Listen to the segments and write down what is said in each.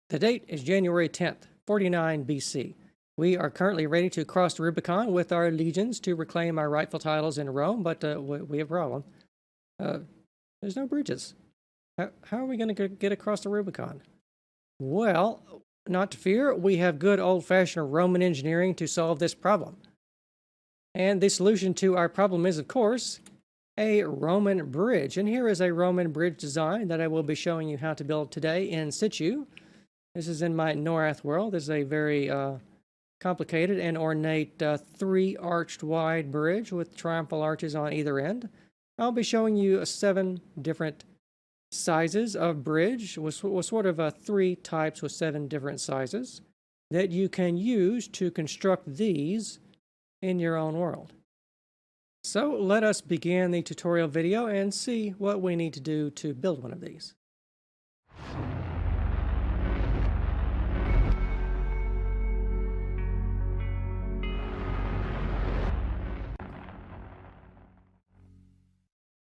The date is January 10th, 49 BC. We are currently ready to cross the Rubicon with our legions to reclaim our rightful titles in Rome, but we have a problem. There's no bridges. How are we going to get across the Rubicon? Well, not to fear, we have good old-fashioned Roman engineering to solve this problem. And the solution to our problem is, of course, a Roman bridge. And here is a Roman bridge design that I will be showing you how to build today in situ. This is in my Norath world. This is a very complicated and ornate three-arched wide bridge with triumphal arches on either end. I'll be showing you 7 different sizes of bridge with sort of 3 types with 7 different sizes that you can use to construct these in your own world. So let us begin the tutorial video and see what we need to do to build one of these.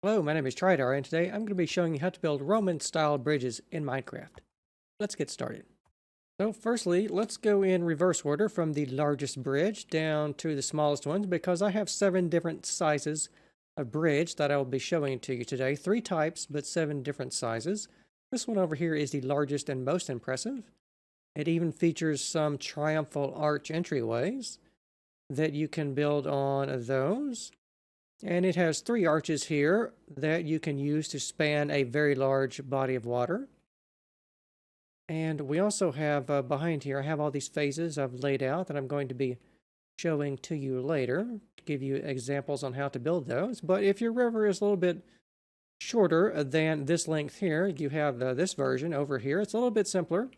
Hello, my name is Trydar, and today I'm going to be showing you how to build Roman-style bridges in Minecraft. Let's get started. So firstly, let's go in reverse order from the largest bridge down to the smallest ones, because I have 7 different sizes of bridge that I will be showing to you today. 3 types, but 7 different sizes. This one over here is the largest and most impressive. It even features some triumphal arch entryways that you can build on those. And it has 3 arches here that you can use to span a very large body of water. And we also have behind here, I have all these phases I've laid out that I'm going to be showing to you later to give you examples on how to build those. But if your river is a little bit shorter than this length here, you have this version over here. It's a little bit simpler.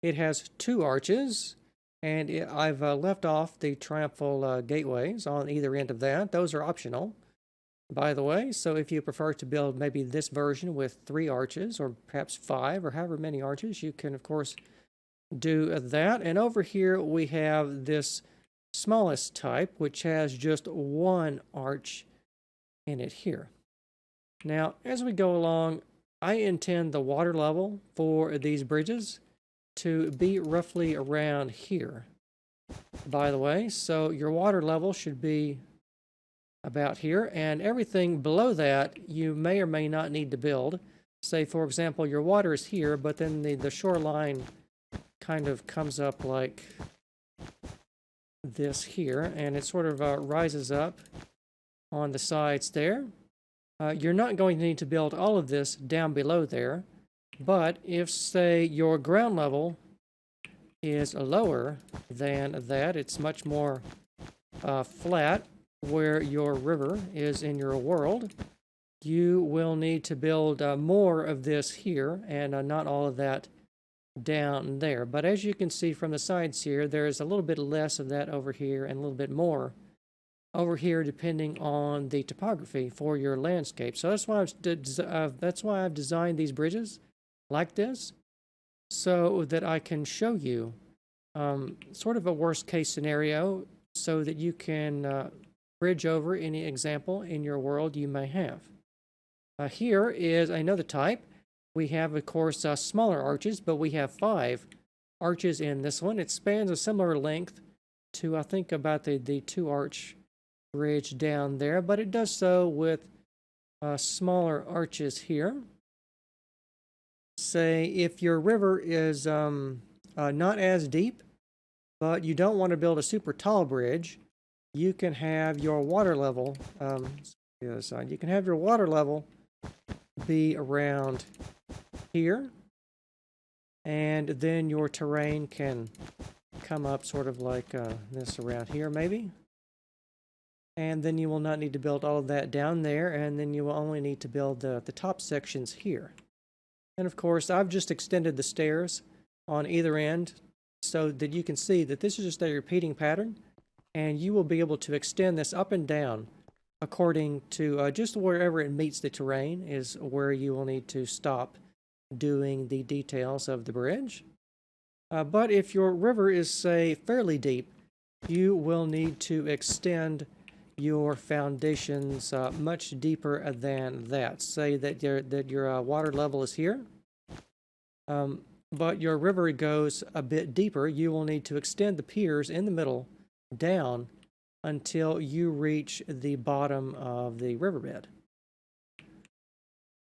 It has 2 arches. And I've left off the triumphal gateways on either end of that. Those are optional, by the way. So if you prefer to build maybe this version with 3 arches, or perhaps 5, or however many arches, you can, of course, do that. And over here, we have this smallest type, which has just 1 arch in it here. Now, as we go along, I intend the water level for these bridges to be roughly around here, by the way. So your water level should be about here, and everything below that you may or may not need to build. Say, for example, your water is here, but then the shoreline kind of comes up like this here, and it sort of rises up on the sides there. You're not going to need to build all of this down below there. But if, say, your ground level is lower than that, it's much more flat where your river is in your world, you will need to build more of this here and not all of that down there. But as you can see from the sides here, there's a little bit less of that over here and a little bit more over here, depending on the topography for your landscape. So that's why I've designed these bridges like this, so that I can show you sort of a worst case scenario so that you can bridge over any example in your world you may have. Here is another type. We have, of course, smaller arches, but we have 5 arches in this one. It spans a similar length to, I think, about the 2-arch bridge down there, but it does so with smaller arches here. Say if your river is not as deep, but you don't want to build a super tall bridge, you can have your water level, the other side, you can have your water level be around here, and then your terrain can come up sort of like this around here maybe. And then you will not need to build all of that down there, and then you will only need to build the top sections here. And of course, I've just extended the stairs on either end so that you can see that this is just a repeating pattern, and you will be able to extend this up and down according to just wherever it meets the terrain is where you will need to stop doing the details of the bridge. But if your river is, say, fairly deep, you will need to extend your foundations much deeper than that. Say that your water level is here. but your river goes a bit deeper, you will need to extend the piers in the middle down until you reach the bottom of the riverbed.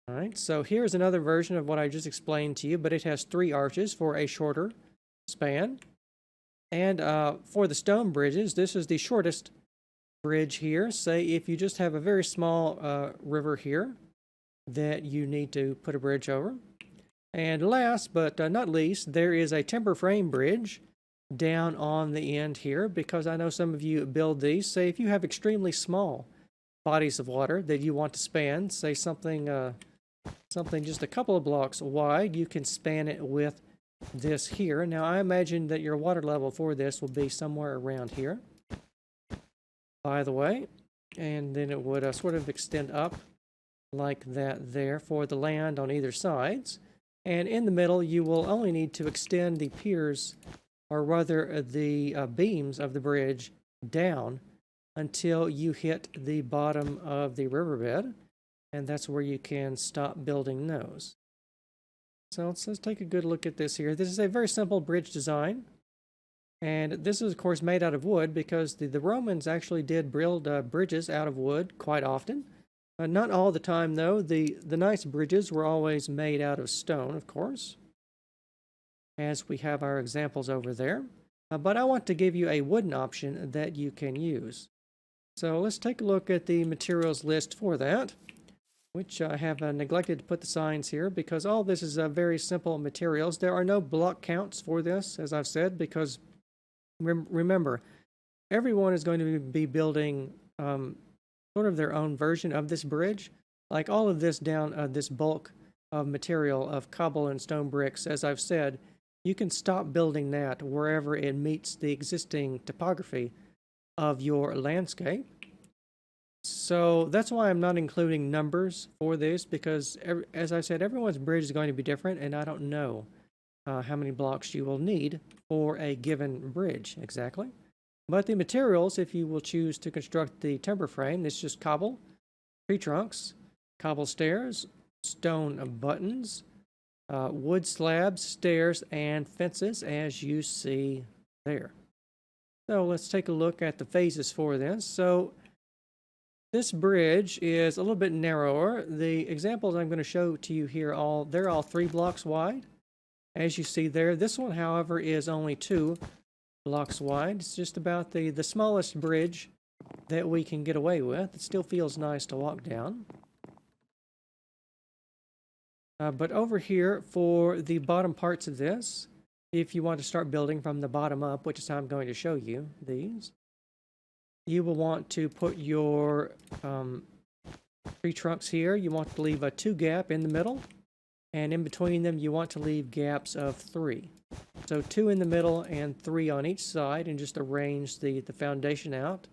All right, so here's another version of what I just explained to you, but it has 3 arches for a shorter span. And for the stone bridges, this is the shortest bridge here. Say if you just have a very small river here that you need to put a bridge over. And last but not least, there is a timber frame bridge down on the end here, because I know some of you build these. Say if you have extremely small bodies of water that you want to span, say something just a couple of blocks wide, you can span it with this here. Now I imagine that your water level for this will be somewhere around here, by the way, and then it would sort of extend up like that there for the land on either sides. And in the middle, you will only need to extend the piers, or rather the beams of the bridge down until you hit the bottom of the riverbed, and that's where you can stop building those. So let's take a good look at this here. This is a very simple bridge design, and this is of course made out of wood, because the Romans actually did build bridges out of wood quite often. Not all the time though. The nice bridges were always made out of stone, of course, as we have our examples over there. But I want to give you a wooden option that you can use. So let's take a look at the materials list for that, which I have neglected to put the signs here, because all this is very simple materials. There are no block counts for this, as I've said, because remember, everyone is going to be building sort of their own version of this bridge. Like all of this down, this bulk of material of cobble and stone bricks, as I've said, you can stop building that wherever it meets the existing topography of your landscape. So that's why I'm not including numbers for this, because as I said, everyone's bridge is going to be different, and I don't know how many blocks you will need for a given bridge exactly. But the materials, if you will choose to construct the timber frame, it's just cobble, tree trunks, cobble stairs, stone buttons, wood slabs, stairs, and fences, as you see there. So let's take a look at the phases for this. So this bridge is a little bit narrower. The examples I'm going to show to you here, they're all 3 blocks wide, as you see there. This one, however, is only 2 blocks wide. It's just about the smallest bridge that we can get away with. It still feels nice to walk down. But over here for the bottom parts of this, if you want to start building from the bottom up, which is how I'm going to show you these, you will want to put your tree trunks here. You want to leave a 2 gap in the middle, and in between them you want to leave gaps of 3. So 2 in the middle and 3 on each side, and just arrange the foundation out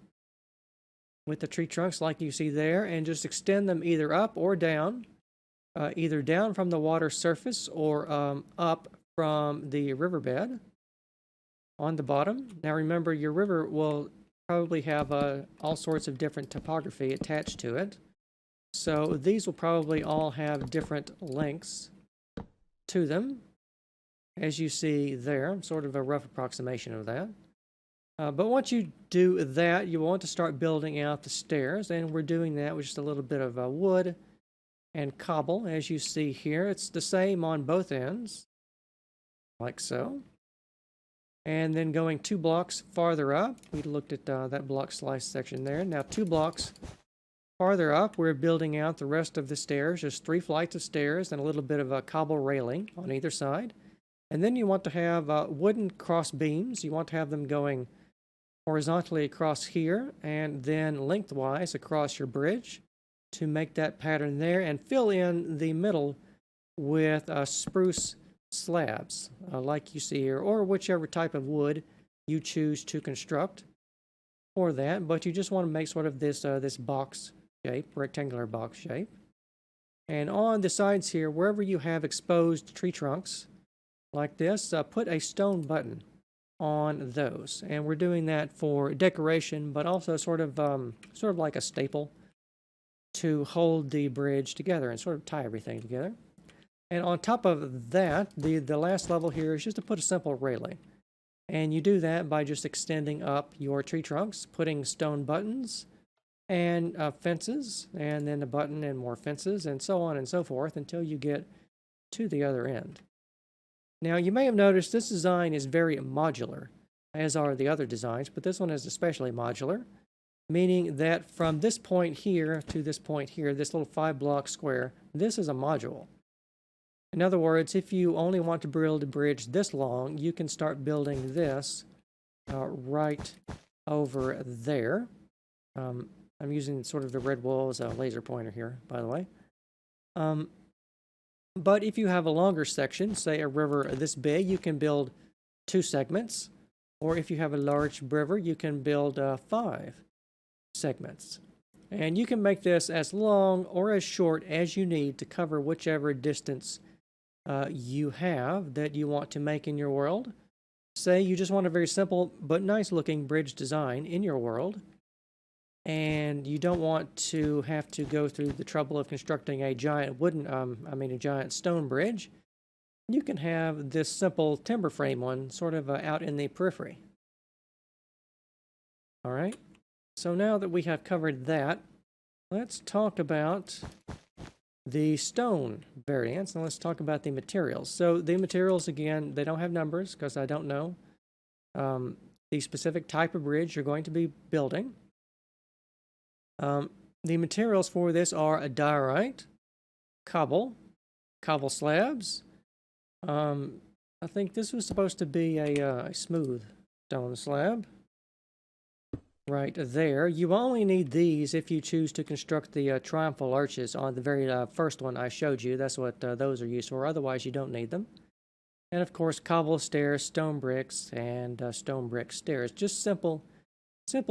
with the tree trunks like you see there, and just extend them either up or down, either down from the water surface or up from the riverbed on the bottom. Now remember, your river will probably have all sorts of different topography attached to it. So these will probably all have different lengths to them, as you see there, sort of a rough approximation of that. But once you do that, you want to start building out the stairs, and we're doing that with just a little bit of wood and cobble, as you see here. It's the same on both ends, like so. And then going 2 blocks farther up, we looked at that block slice section there. Now 2 blocks farther up, we're building out the rest of the stairs. There's 3 flights of stairs and a little bit of a cobble railing on either side. And then you want to have wooden cross beams. You want to have them going horizontally across here and then lengthwise across your bridge to make that pattern there, and fill in the middle with spruce slabs like you see here, or whichever type of wood you choose to construct for that. But you just want to make sort of this this box shape, rectangular box shape. And on the sides here, wherever you have exposed tree trunks like this, put a stone button on those. And we're doing that for decoration, but also sort of like a staple to hold the bridge together and sort of tie everything together. And on top of that, the last level here is just to put a simple railing. And you do that by just extending up your tree trunks, putting stone buttons and fences, and then a button and more fences, and so on and so forth until you get to the other end. Now, you may have noticed this design is very modular, as are the other designs, but this one is especially modular, meaning that from this point here to this point here, this little 5-block square, this is a module. In other words, if you only want to build a bridge this long, you can start building this right over there. I'm using sort of the red wool as a laser pointer here, by the way. But if you have a longer section, say a river this big, you can build 2 segments. Or if you have a large river, you can build 5 segments. And you can make this as long or as short as you need to cover whichever distance you have that you want to make in your world. Say you just want a very simple but nice looking bridge design in your world, and you don't want to have to go through the trouble of constructing a giant a giant stone bridge. You can have this simple timber frame one sort of out in the periphery. All right, so now that we have covered that, let's talk about the stone variants, and let's talk about the materials. So the materials, again, they don't have numbers because I don't know the specific type of bridge you're going to be building. The materials for this are a diorite, cobble slabs. I think this was supposed to be a smooth stone slab. Right there. You only need these if you choose to construct the triumphal arches on the very first one I showed you. That's what those are used for. Otherwise, you don't need them. And of course, cobble stairs, stone bricks, and stone brick stairs. Just simple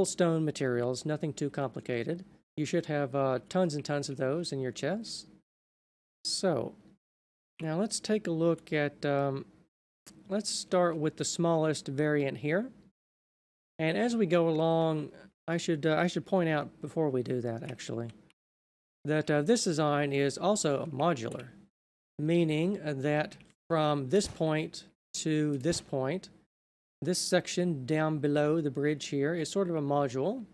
stone materials, nothing too complicated. You should have tons and tons of those in your chests. So, now let's take a look at, let's start with the smallest variant here. And as we go along, I should point out before we do that, actually, that this design is also modular, meaning that from this point to this point, this section down below the bridge here is sort of a module.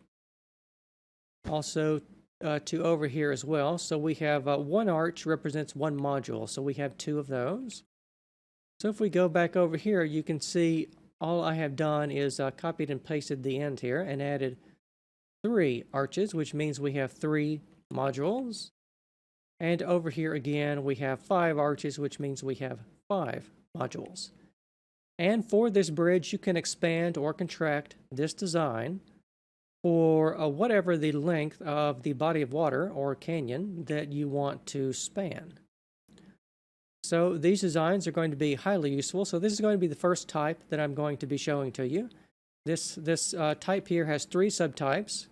Also to over here as well. So we have one arch represents one module. So we have 2 of those. So if we go back over here, you can see all I have done is copied and pasted the end here and added 3 arches, which means we have 3 modules. And over here again, we have 5 arches, which means we have 5 modules. And for this bridge, you can expand or contract this design for whatever the length of the body of water or canyon that you want to span. So these designs are going to be highly useful. So this is going to be the first type that I'm going to be showing to you. This type here has 3 subtypes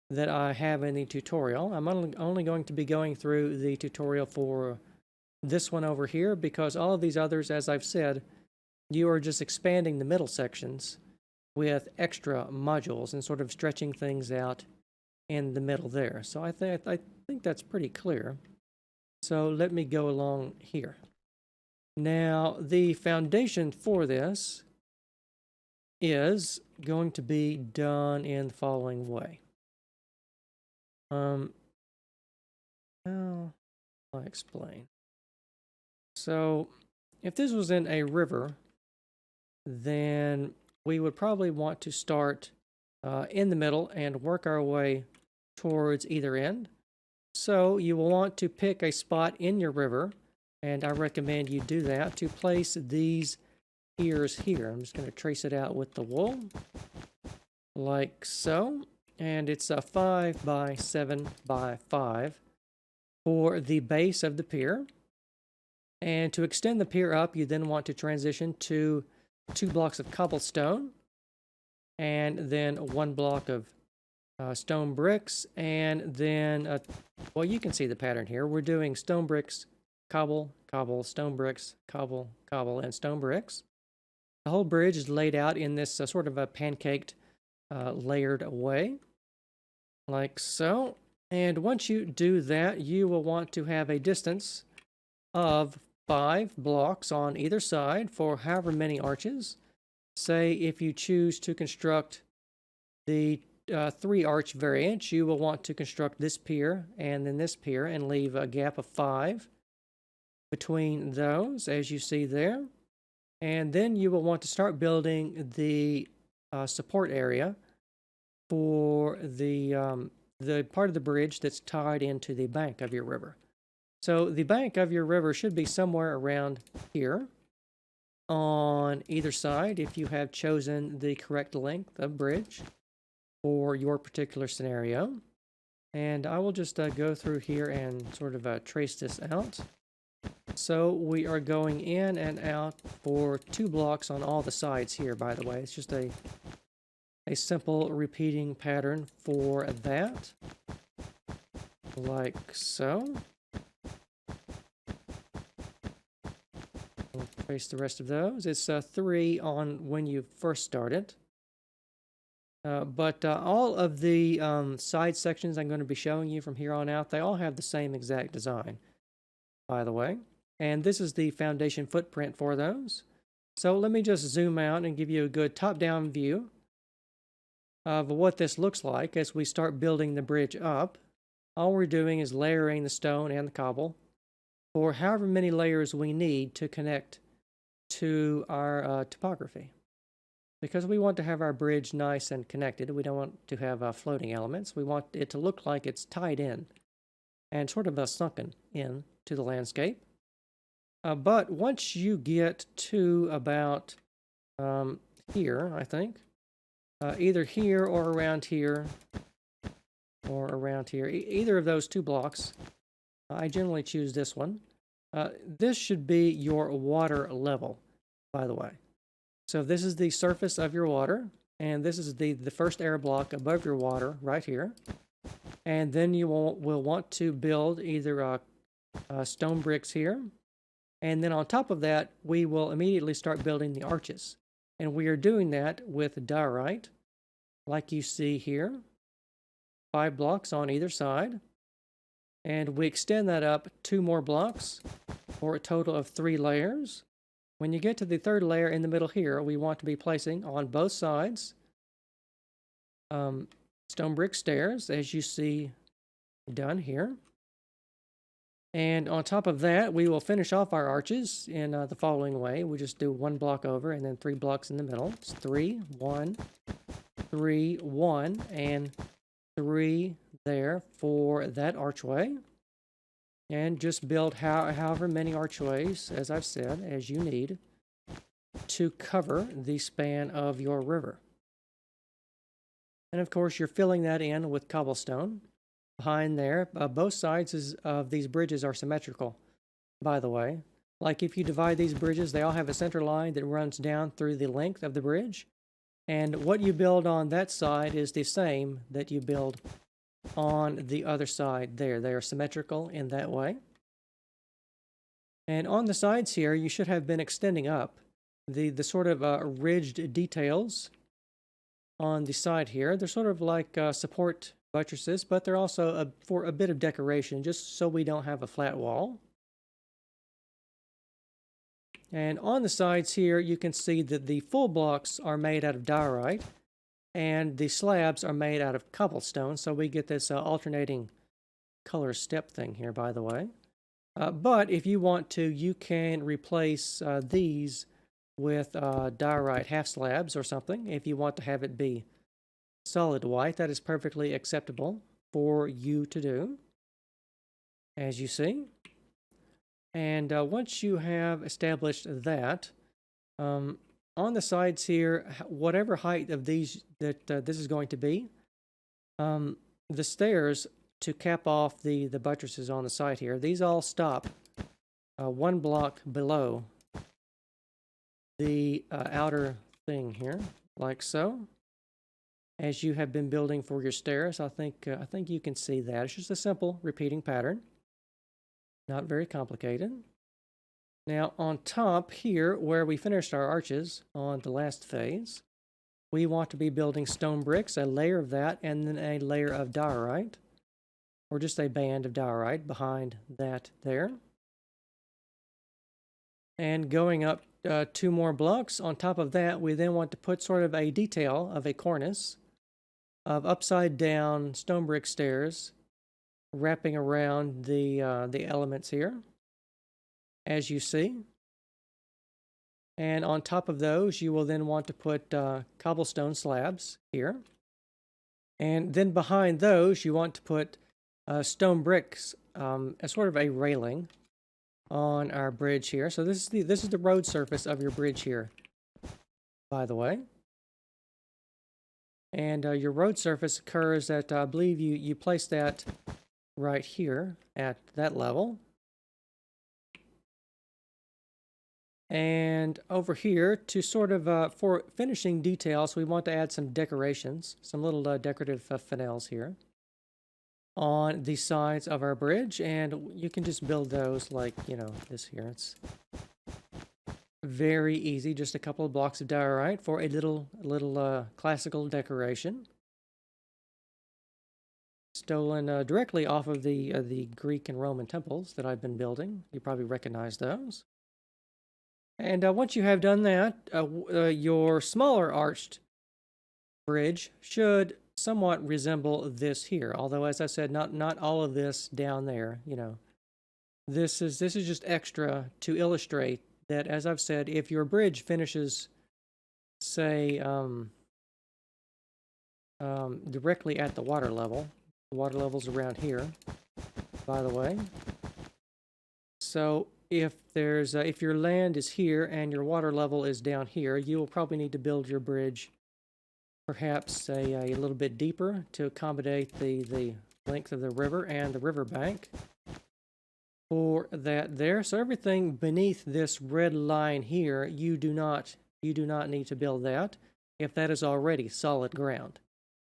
that I have in the tutorial. I'm only going to be going through the tutorial for this one over here because all of these others, as I've said, you are just expanding the middle sections with extra modules and sort of stretching things out in the middle there. So I think that's pretty clear. So let me go along here. Now, the foundation for this is going to be done in the following way. How do I explain? So, if this was in a river, then we would probably want to start in the middle and work our way towards either end. So you will want to pick a spot in your river, and I recommend you do that, to place these piers here. I'm just going to trace it out with the wool, like so. And it's a 5 by 7 by 5 for the base of the pier. And to extend the pier up, you then want to transition to 2 blocks of cobblestone, and then 1 block of stone bricks, and then, well, you can see the pattern here. We're doing stone bricks, cobble, cobble, stone bricks, cobble, cobble, and stone bricks. The whole bridge is laid out in this sort of a pancaked, layered way, like so. And once you do that, you will want to have a distance of 5 blocks on either side for however many arches. Say if you choose to construct the 3 arch variant, you will want to construct this pier and then this pier and leave a gap of 5 between those, as you see there. And then you will want to start building the support area for the part of the bridge that's tied into the bank of your river. So the bank of your river should be somewhere around here on either side if you have chosen the correct length of bridge for your particular scenario. And I will just go through here and sort of trace this out. So we are going in and out for 2 blocks on all the sides here, by the way. It's just a simple repeating pattern for that, like so. We'll trace the rest of those. It's 3 on when you first start it. But all of the side sections I'm going to be showing you from here on out, they all have the same exact design, by the way. And this is the foundation footprint for those. So let me just zoom out and give you a good top-down view of what this looks like as we start building the bridge up. All we're doing is layering the stone and the cobble for however many layers we need to connect to our topography. Because we want to have our bridge nice and connected, we don't want to have floating elements. We want it to look like it's tied in and sort of sunken in to the landscape. But once you get to about here, I think, either here or around here, either of those 2 blocks, I generally choose this one. This should be your water level, by the way. So this is the surface of your water, and this is the first air block above your water right here. And then you will want to build either stone bricks here, and then on top of that, we will immediately start building the arches. And we are doing that with diorite, like you see here. 5 blocks on either side. And we extend that up 2 more blocks for a total of 3 layers. When you get to the 3rd layer in the middle here, we want to be placing on both sides stone brick stairs, as you see done here. And on top of that, we will finish off our arches in the following way. We just do 1 block over and then 3 blocks in the middle. It's 3, 1, 3, 1, and 3 there for that archway. And just build however many archways, as I've said, as you need to cover the span of your river. And of course, you're filling that in with cobblestone. Behind there, both sides of these bridges are symmetrical, by the way. Like if you divide these bridges, they all have a center line that runs down through the length of the bridge. And what you build on that side is the same that you build on the other side there. They are symmetrical in that way. And on the sides here, you should have been extending up the sort of ridged details on the side here. They're sort of like support buttresses, but they're also for a bit of decoration, just so we don't have a flat wall. And on the sides here, you can see that the full blocks are made out of diorite, and the slabs are made out of cobblestone, so we get this alternating color step thing here, by the way. But if you want to, you can replace these with diorite half slabs or something. If you want to have it be solid white, that is perfectly acceptable for you to do, as you see. And once you have established that, on the sides here, whatever height of these that this is going to be, the stairs to cap off the buttresses on the side here, these all stop 1 block below the outer thing here, like so. As you have been building for your stairs, I think you can see that. It's just a simple repeating pattern. Not very complicated. Now on top here, where we finished our arches on the last phase, we want to be building stone bricks, a layer of that, and then a layer of diorite, or just a band of diorite behind that there. And going up 2 more blocks, on top of that, we then want to put sort of a detail of a cornice of upside down stone brick stairs wrapping around the elements here, as you see. And on top of those, you will then want to put cobblestone slabs here. And then behind those, you want to put stone bricks as sort of a railing on our bridge here. So this is the road surface of your bridge here, by the way. And your road surface occurs at, I believe you place that right here at that level. And over here, to sort of, for finishing details, we want to add some decorations, some little decorative finales here on the sides of our bridge. And you can just build those like, you know, this here. It's very easy, just a couple of blocks of diorite for a little classical decoration. Stolen directly off of the Greek and Roman temples that I've been building. You probably recognize those. And once you have done that, your smaller arched bridge should somewhat resemble this here. Although, as I said, not all of this down there. You know, this is just extra to illustrate that, as I've said, if your bridge finishes, say, directly at the water level's around here, by the way. So if there's if your land is here and your water level is down here, you will probably need to build your bridge perhaps say a little bit deeper to accommodate the length of the river and the river bank for that there. So everything beneath this red line here, you do not need to build that if that is already solid ground.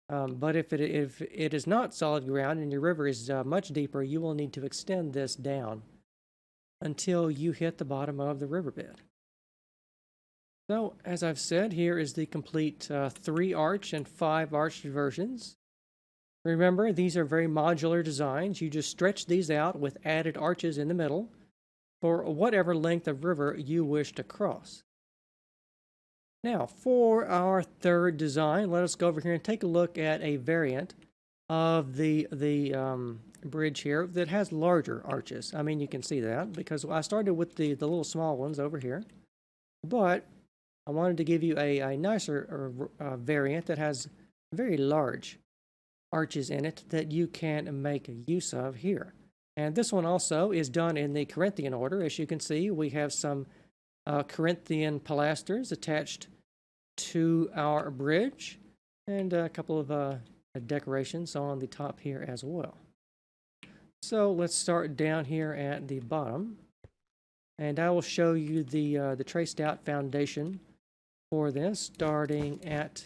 But if it is not solid ground and your river is much deeper, you will need to extend this down until you hit the bottom of the riverbed. So, as I've said, here is the complete 3-arch and 5-arch versions. Remember, these are very modular designs. You just stretch these out with added arches in the middle for whatever length of river you wish to cross. Now, for our third design, let us go over here and take a look at a variant of the bridge here that has larger arches. I mean, you can see that because I started with the little small ones over here, but I wanted to give you a nicer variant that has very large arches in it that you can make use of here. And this one also is done in the Corinthian order. As you can see, we have some Corinthian pilasters attached to our bridge and a couple of decorations on the top here as well. So let's start down here at the bottom, and I will show you the traced out foundation for this, starting at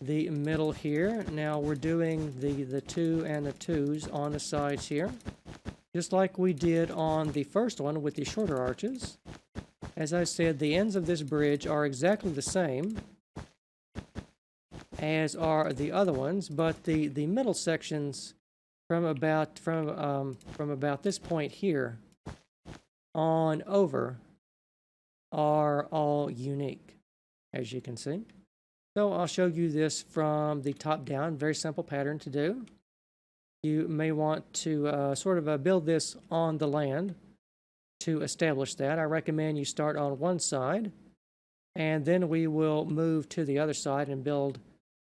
the middle here. Now we're doing the 2 and the 2s on the sides here, just like we did on the first one with the shorter arches. As I said, the ends of this bridge are exactly the same as are the other ones, but the middle sections from about this point here on over are all unique, as you can see. So I'll show you this from the top down. Very simple pattern to do. You may want to sort of build this on the land to establish that. I recommend you start on one side, and then we will move to the other side and build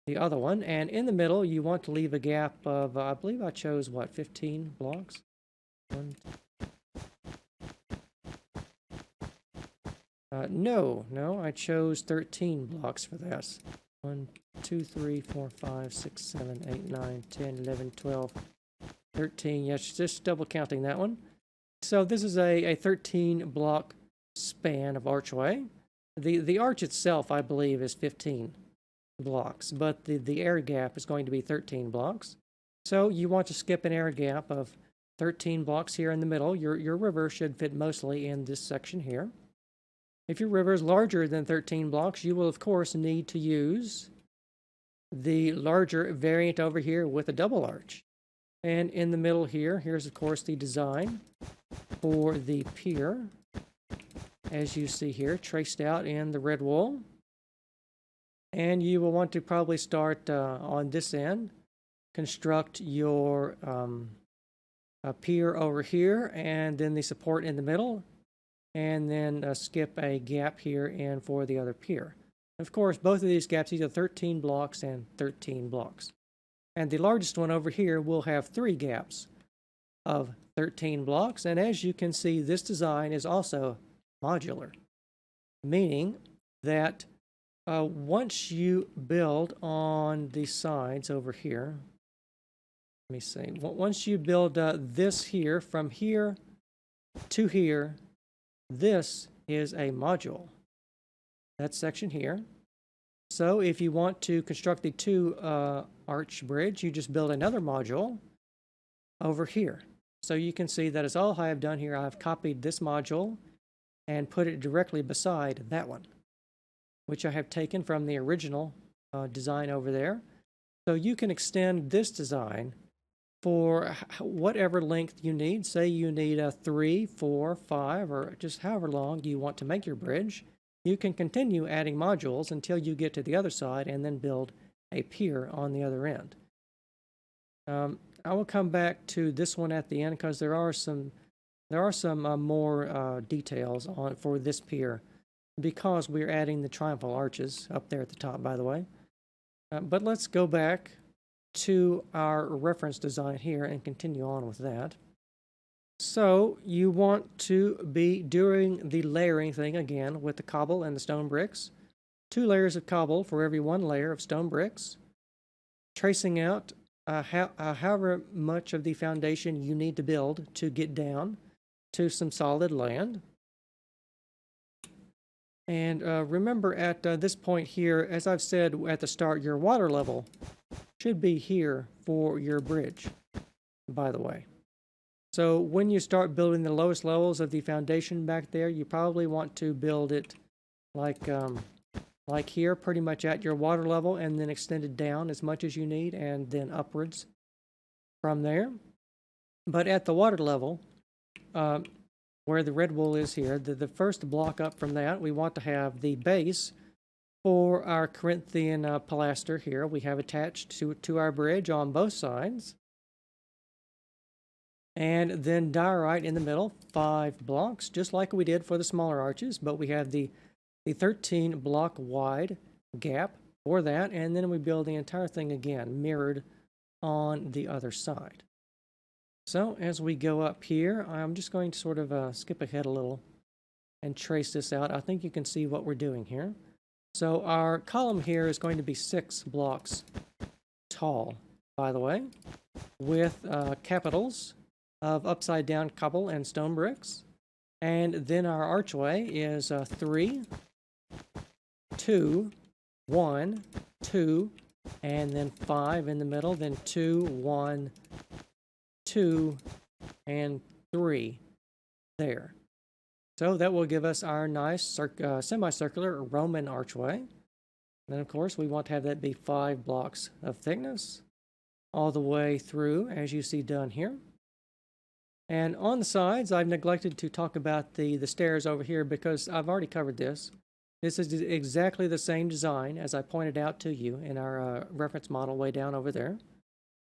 the other one. And in the middle, you want to leave a gap of, I believe I chose, what, 15 blocks? No, I chose 13 blocks for this. 1, 2, 3, 4, 5, 6, 7, 8, 9, 10, 11, 12, 13. Yes, just double counting that one. So this is a 13 block span of archway. The arch itself, I believe, is 15 blocks, but the air gap is going to be 13 blocks. So you want to skip an air gap of 13 blocks here in the middle. Your river should fit mostly in this section here. If your river is larger than 13 blocks, you will, of course, need to use the larger variant over here with a double arch. And in the middle here, here's, of course, the design for the pier as you see here, traced out in the red wool. And you will want to probably start on this end, construct your pier over here, and then the support in the middle, and then skip a gap here in for the other pier. Of course, both of these gaps, these are 13 blocks and 13 blocks. And the largest one over here will have 3 gaps of 13 blocks. And as you can see, this design is also modular, meaning that once you build on the sides over here, let me see, once you build this here, from here to here, this is a module. That section here. So if you want to construct the 2 arch bridge, you just build another module over here. So you can see that is all I have done here. I've copied this module and put it directly beside that one, which I have taken from the original design over there. So you can extend this design for whatever length you need. Say you need a 3, 4, 5, or just however long you want to make your bridge. You can continue adding modules until you get to the other side and then build a pier on the other end. I will come back to this one at the end because there are some more details on for this pier, because we're adding the triumphal arches up there at the top, by the way. But let's go back to our reference design here and continue on with that. So you want to be doing the layering thing again with the cobble and the stone bricks. 2 layers of cobble for every 1 layer of stone bricks. Tracing out however much of the foundation you need to build to get down to some solid land. And remember at this point here, as I've said at the start, your water level should be here for your bridge, by the way. So when you start building the lowest levels of the foundation back there, you probably want to build it like here, pretty much at your water level, and then extend it down as much as you need, and then upwards from there. But at the water level, where the red wool is here, the first block up from that, we want to have the base for our Corinthian pilaster here. We have attached to our bridge on both sides. And then diorite in the middle, 5 blocks, just like we did for the smaller arches, but we have the 13 block wide gap for that, and then we build the entire thing again, mirrored on the other side. So as we go up here, I'm just going to sort of skip ahead a little and trace this out. I think you can see what we're doing here. So our column here is going to be 6 blocks tall, by the way, with capitals of upside down cobble and stone bricks. And then our archway is 3, 2, 1, 2, and then 5 in the middle, then 2, 1, 2, and 3 there. So that will give us our nice semicircular Roman archway. And then, of course, we want to have that be 5 blocks of thickness all the way through, as you see done here. And on the sides, I've neglected to talk about the stairs over here because I've already covered this. This is exactly the same design as I pointed out to you in our reference model way down over there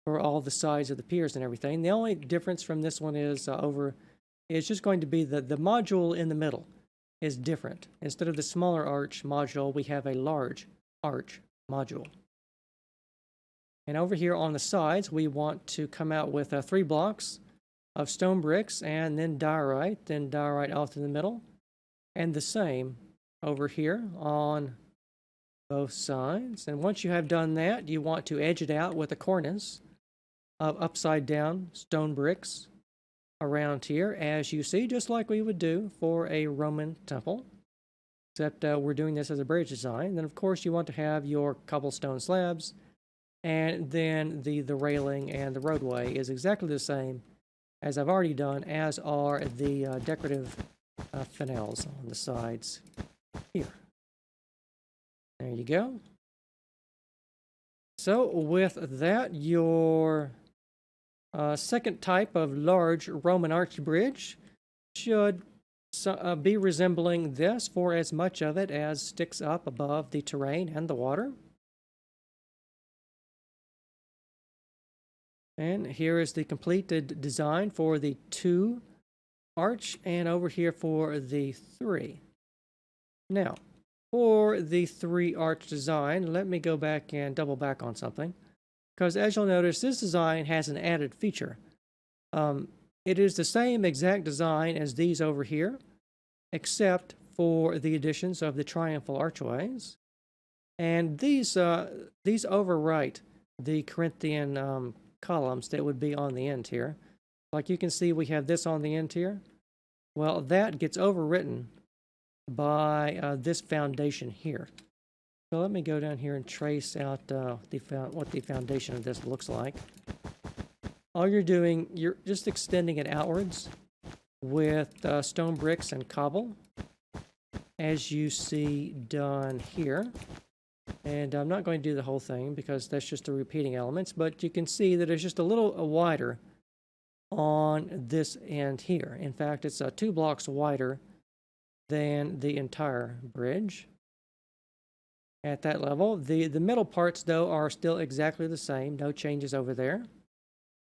for all the sides of the piers and everything. The only difference from this one is it's just going to be the module in the middle is different. Instead of the smaller arch module, we have a large arch module. And over here on the sides, we want to come out with 3 blocks of stone bricks and then diorite all through the middle. And the same over here on both sides. And once you have done that, you want to edge it out with a cornice of upside down stone bricks around here, as you see, just like we would do for a Roman temple, except we're doing this as a bridge design. Then, of course, you want to have your cobblestone slabs, and then the railing and the roadway is exactly the same as I've already done, as are the decorative finales on the sides here. There you go. So with that, your second type of large Roman arch bridge should be resembling this for as much of it as sticks up above the terrain and the water. And here is the completed design for the 2 arch, and over here for the 3. Now, for the 3 arch design, let me go back and double back on something. Because as you'll notice, this design has an added feature. It is the same exact design as these over here, except for the additions of the triumphal archways. And these overwrite the Corinthian columns that would be on the end here. Like you can see, we have this on the end here. Well, that gets overwritten by this foundation here. So let me go down here and trace out what the foundation of this looks like. All you're doing, you're just extending it outwards with stone bricks and cobble, as you see done here. And I'm not going to do the whole thing because that's just the repeating elements, but you can see that it's just a little wider on this end here. In fact, it's 2 blocks wider than the entire bridge. At that level, the middle parts, though, are still exactly the same. No changes over there.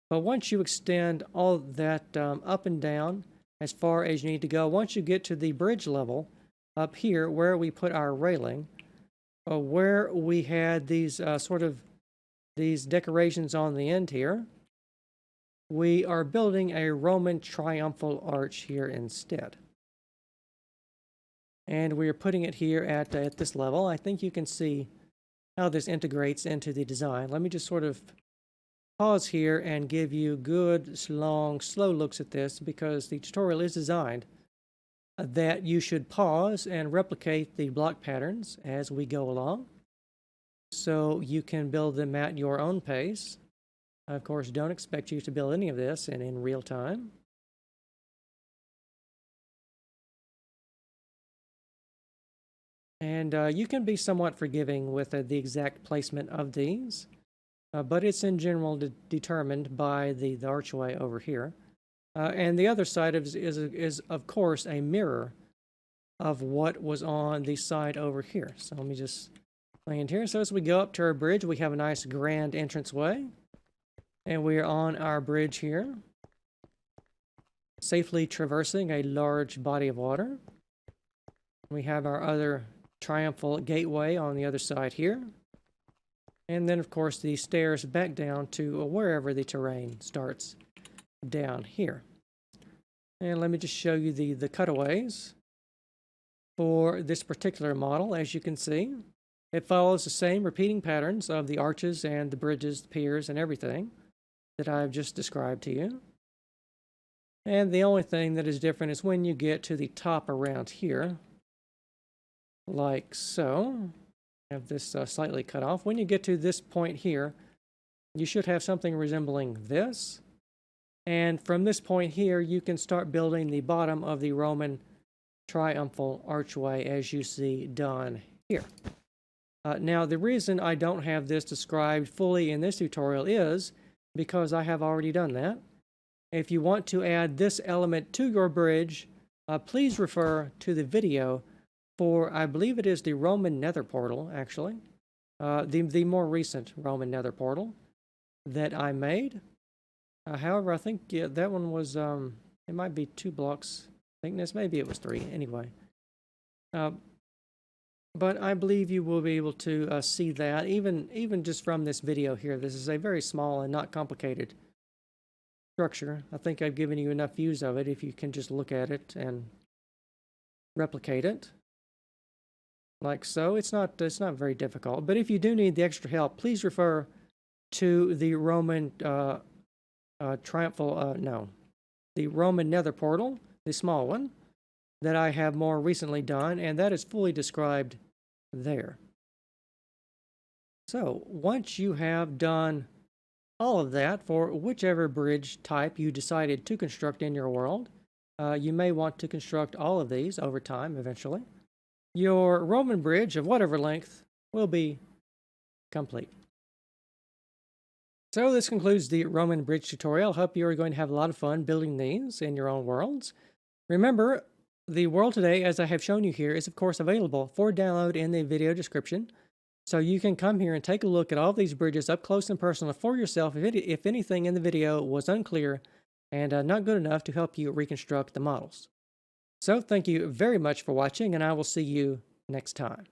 But once you extend all that up and down as far as you need to go, once you get to the bridge level up here where we put our railing, where we had these these decorations on the end here, we are building a Roman triumphal arch here instead. And we are putting it here at this level. I think you can see how this integrates into the design. Let me just sort of pause here and give you good, long, slow looks at this, because the tutorial is designed that you should pause and replicate the block patterns as we go along, so you can build them at your own pace. Of course, don't expect you to build any of this in real time. And you can be somewhat forgiving with the exact placement of these, but it's in general determined by the archway over here. And the other side is, of course, a mirror of what was on the side over here. So let me just land here. So as we go up to our bridge, we have a nice grand entranceway. And we are on our bridge here, safely traversing a large body of water. We have our other triumphal gateway on the other side here. And then, of course, the stairs back down to wherever the terrain starts down here. And let me just show you the cutaways for this particular model. As you can see, it follows the same repeating patterns of the arches and the bridges, the piers, and everything that I've just described to you. And the only thing that is different is when you get to the top around here, like so. I have this slightly cut off. When you get to this point here, you should have something resembling this. And from this point here, you can start building the bottom of the Roman triumphal archway as you see done here. Now, the reason I don't have this described fully in this tutorial is because I have already done that. If you want to add this element to your bridge, please refer to the video for, I believe it is the Roman nether portal, actually. The more recent Roman nether portal that I made. However, I think that one was, it might be 2 blocks thickness. Maybe it was 3, anyway. But I believe you will be able to see that, even just from this video here. This is a very small and not complicated structure. I think I've given you enough views of it if you can just look at it and replicate it. Like so. It's not very difficult. But if you do need the extra help, please refer to the Roman the Roman nether portal, the small one, that I have more recently done, and that is fully described there. So once you have done all of that for whichever bridge type you decided to construct in your world, you may want to construct all of these over time eventually. Your Roman bridge of whatever length will be complete. So this concludes the Roman bridge tutorial. Hope you are going to have a lot of fun building these in your own worlds. Remember, The world today, as I have shown you here, is of course available for download in the video description. So you can come here and take a look at all these bridges up close and personal for yourself if anything in the video was unclear and not good enough to help you reconstruct the models. So thank you very much for watching, and I will see you next time.